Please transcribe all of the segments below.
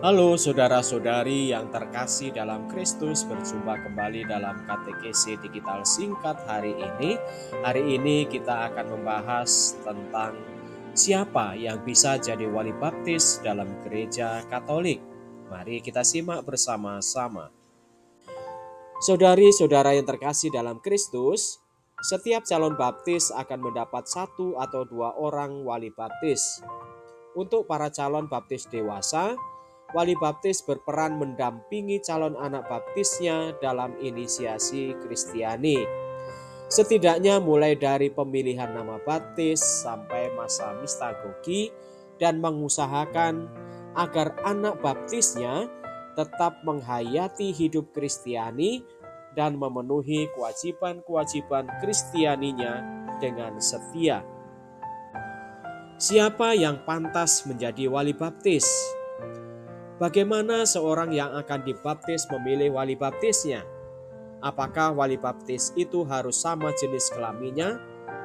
Halo saudara-saudari yang terkasih dalam Kristus, berjumpa kembali dalam katekesi digital singkat hari ini. Hari ini kita akan membahas tentang siapa yang bisa jadi wali baptis dalam gereja Katolik. Mari kita simak bersama-sama. Saudari-saudara yang terkasih dalam Kristus, setiap calon baptis akan mendapat 1 atau 2 orang wali baptis. Untuk para calon baptis dewasa, wali baptis berperan mendampingi calon anak baptisnya dalam inisiasi Kristiani. Setidaknya mulai dari pemilihan nama baptis sampai masa mistagogi dan mengusahakan agar anak baptisnya tetap menghayati hidup Kristiani dan memenuhi kewajiban-kewajiban Kristianinya dengan setia. Siapa yang pantas menjadi wali baptis? Bagaimana seorang yang akan dibaptis memilih wali baptisnya? Apakah wali baptis itu harus sama jenis kelaminnya?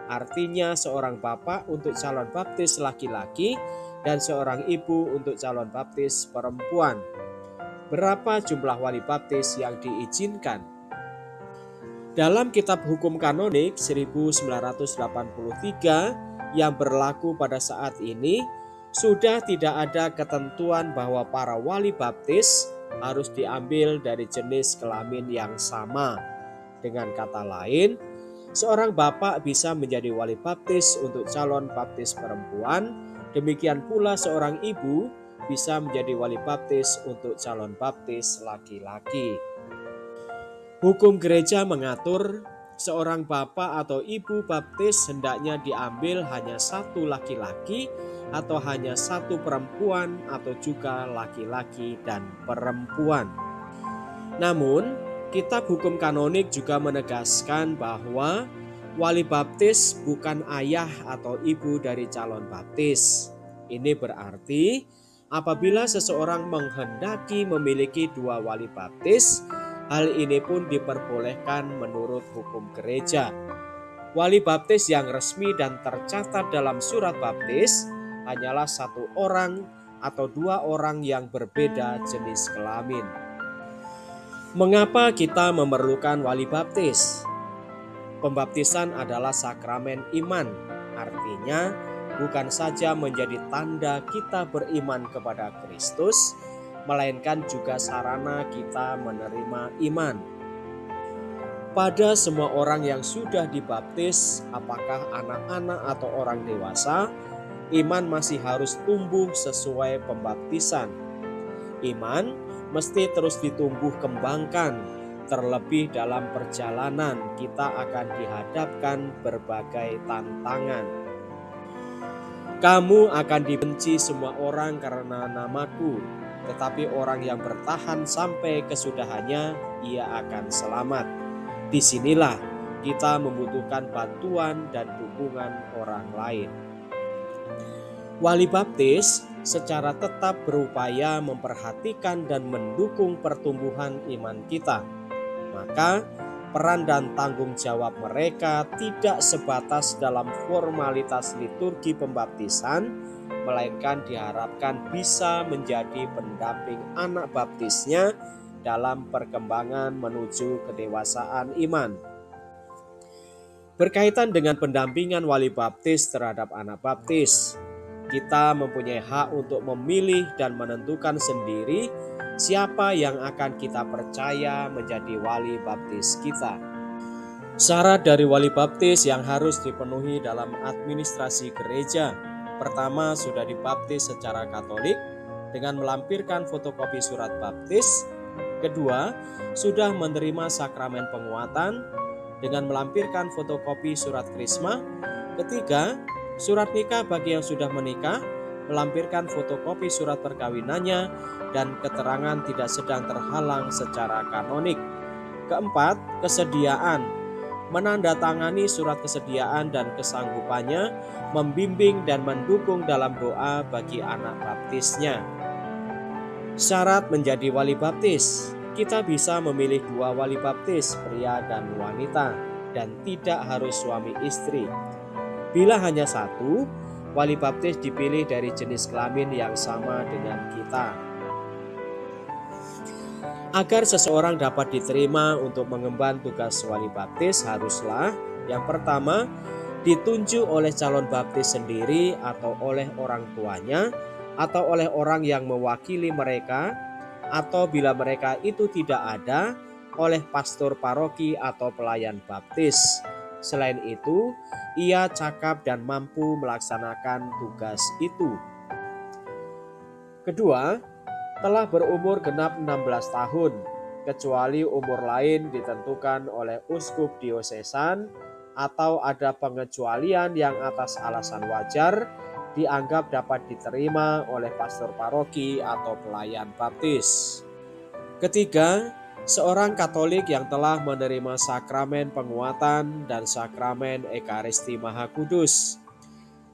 Artinya seorang bapak untuk calon baptis laki-laki dan seorang ibu untuk calon baptis perempuan. Berapa jumlah wali baptis yang diizinkan? Dalam Kitab Hukum Kanonik 1983 yang berlaku pada saat ini, sudah tidak ada ketentuan bahwa para wali baptis harus diambil dari jenis kelamin yang sama. Dengan kata lain, seorang bapak bisa menjadi wali baptis untuk calon baptis perempuan, demikian pula seorang ibu bisa menjadi wali baptis untuk calon baptis laki-laki. Hukum gereja mengatur seorang bapak atau ibu baptis hendaknya diambil hanya 1 laki-laki atau hanya 1 perempuan atau juga laki-laki dan perempuan. Namun, Kitab Hukum Kanonik juga menegaskan bahwa wali baptis bukan ayah atau ibu dari calon baptis. Ini berarti apabila seseorang menghendaki memiliki 2 wali baptis, hal ini pun diperbolehkan menurut hukum gereja. Wali baptis yang resmi dan tercatat dalam surat baptis hanyalah 1 orang atau 2 orang yang berbeda jenis kelamin. Mengapa kita memerlukan wali baptis? Pembaptisan adalah sakramen iman, artinya bukan saja menjadi tanda kita beriman kepada Kristus, melainkan juga sarana kita menerima iman. Pada semua orang yang sudah dibaptis, apakah anak-anak atau orang dewasa, iman masih harus tumbuh sesuai pembaptisan. Iman mesti terus ditumbuh kembangkan, terlebih dalam perjalanan kita akan dihadapkan berbagai tantangan. Kamu akan dibenci semua orang karena namaku, tetapi orang yang bertahan sampai kesudahannya, ia akan selamat. Disinilah kita membutuhkan bantuan dan dukungan orang lain. Wali baptis secara tetap berupaya memperhatikan dan mendukung pertumbuhan iman kita. Maka peran dan tanggung jawab mereka tidak sebatas dalam formalitas liturgi pembaptisan, melainkan diharapkan bisa menjadi pendamping anak baptisnya dalam perkembangan menuju kedewasaan iman. Berkaitan dengan pendampingan wali baptis terhadap anak baptis, kita mempunyai hak untuk memilih dan menentukan sendiri siapa yang akan kita percaya menjadi wali baptis kita. Syarat dari wali baptis yang harus dipenuhi dalam administrasi gereja: pertama, sudah dibaptis secara Katolik dengan melampirkan fotokopi surat baptis. Kedua, sudah menerima sakramen penguatan dengan melampirkan fotokopi surat krisma. Ketiga, surat nikah bagi yang sudah menikah, melampirkan fotokopi surat perkawinannya dan keterangan tidak sedang terhalang secara kanonik. Keempat, kesediaan, menandatangani surat kesediaan dan kesanggupannya membimbing dan mendukung dalam doa bagi anak baptisnya. Syarat menjadi wali baptis: kita bisa memilih 2 wali baptis, pria dan wanita, dan tidak harus suami istri. Bila hanya 1, wali baptis dipilih dari jenis kelamin yang sama dengan kita. Agar seseorang dapat diterima untuk mengemban tugas wali baptis, haruslah yang pertama ditunjuk oleh calon baptis sendiri atau oleh orang tuanya atau oleh orang yang mewakili mereka, atau bila mereka itu tidak ada, oleh pastor paroki atau pelayan baptis. Selain itu, ia cakap dan mampu melaksanakan tugas itu. Kedua, telah berumur genap 16 tahun, kecuali umur lain ditentukan oleh uskup diosesan atau ada pengecualian yang atas alasan wajar dianggap dapat diterima oleh pastor paroki atau pelayan baptis. Ketiga, seorang Katolik yang telah menerima sakramen penguatan dan sakramen Ekaristi Maha Kudus.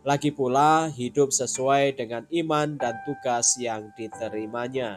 Lagi pula hidup sesuai dengan iman dan tugas yang diterimanya.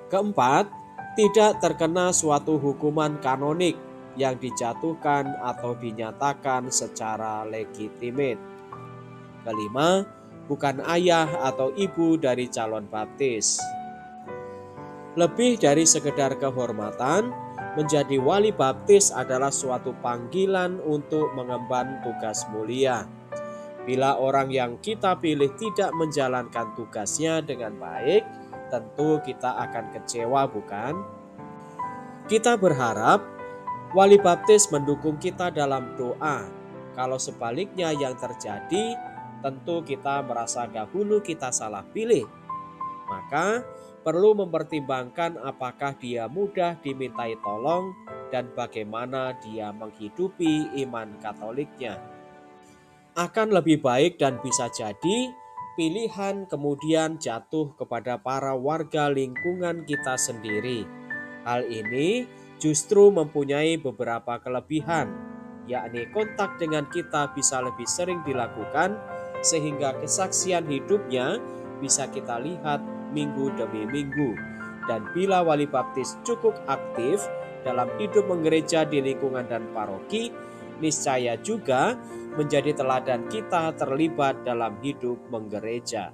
Keempat, tidak terkena suatu hukuman kanonik yang dijatuhkan atau dinyatakan secara legitimate. Kelima, bukan ayah atau ibu dari calon baptis. Lebih dari sekedar kehormatan, menjadi wali baptis adalah suatu panggilan untuk mengemban tugas mulia. Bila orang yang kita pilih tidak menjalankan tugasnya dengan baik, tentu kita akan kecewa, bukan? Kita berharap wali baptis mendukung kita dalam doa. Kalau sebaliknya yang terjadi, tentu kita merasa dahulu kita salah pilih. Maka perlu mempertimbangkan apakah dia mudah dimintai tolong dan bagaimana dia menghidupi iman Katoliknya. Akan lebih baik dan bisa jadi pilihan kemudian jatuh kepada para warga lingkungan kita sendiri. Hal ini justru mempunyai beberapa kelebihan, yakni kontak dengan kita bisa lebih sering dilakukan sehingga kesaksian hidupnya bisa kita lihat minggu demi minggu. Dan bila wali baptis cukup aktif dalam hidup menggereja di lingkungan dan paroki, niscaya juga menjadi teladan kita terlibat dalam hidup menggereja.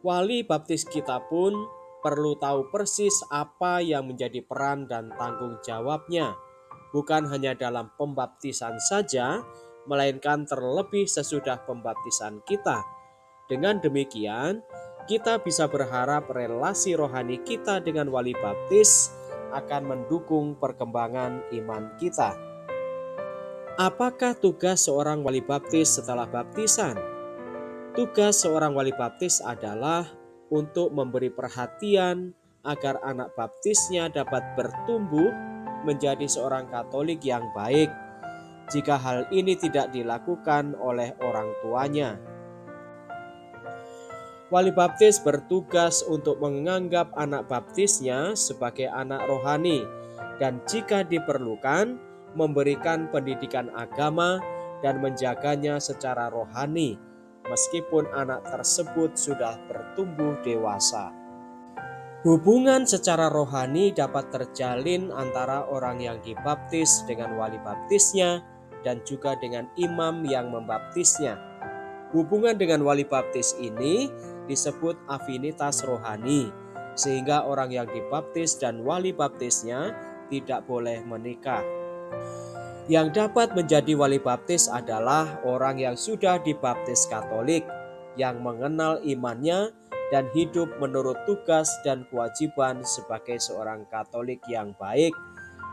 Wali baptis kita pun perlu tahu persis apa yang menjadi peran dan tanggung jawabnya, bukan hanya dalam pembaptisan saja, melainkan terlebih sesudah pembaptisan kita. Dengan demikian, kita bisa berharap relasi rohani kita dengan wali baptis akan mendukung perkembangan iman kita. Apakah tugas seorang wali baptis setelah baptisan? Tugas seorang wali baptis adalah untuk memberi perhatian agar anak baptisnya dapat bertumbuh menjadi seorang Katolik yang baik, jika hal ini tidak dilakukan oleh orang tuanya. Wali baptis bertugas untuk menganggap anak baptisnya sebagai anak rohani dan jika diperlukan, memberikan pendidikan agama dan menjaganya secara rohani, meskipun anak tersebut sudah bertumbuh dewasa. Hubungan secara rohani dapat terjalin antara orang yang dibaptis dengan wali baptisnya dan juga dengan imam yang membaptisnya. Hubungan dengan wali baptis ini disebut afinitas rohani, sehingga orang yang dibaptis dan wali baptisnya tidak boleh menikah. Yang dapat menjadi wali baptis adalah orang yang sudah dibaptis Katolik, yang mengenal imannya dan hidup menurut tugas dan kewajiban sebagai seorang Katolik yang baik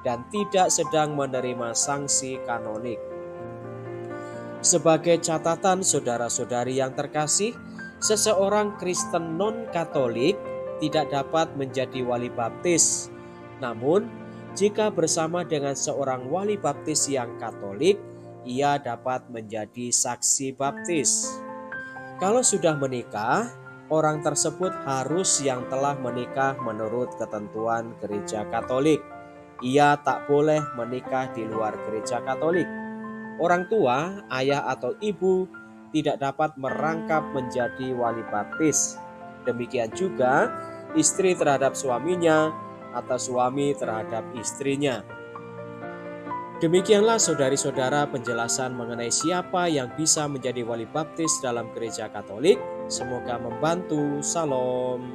dan tidak sedang menerima sanksi kanonik. Sebagai catatan saudara-saudari yang terkasih, seseorang Kristen non-Katolik tidak dapat menjadi wali baptis. Namun, jika bersama dengan seorang wali baptis yang Katolik, ia dapat menjadi saksi baptis. Kalau sudah menikah, orang tersebut harus yang telah menikah menurut ketentuan Gereja Katolik. Ia tak boleh menikah di luar Gereja Katolik. Orang tua, ayah atau ibu tidak dapat merangkap menjadi wali baptis. Demikian juga istri terhadap suaminya atau suami terhadap istrinya. Demikianlah saudari-saudara penjelasan mengenai siapa yang bisa menjadi wali baptis dalam Gereja Katolik. Semoga membantu. Salam.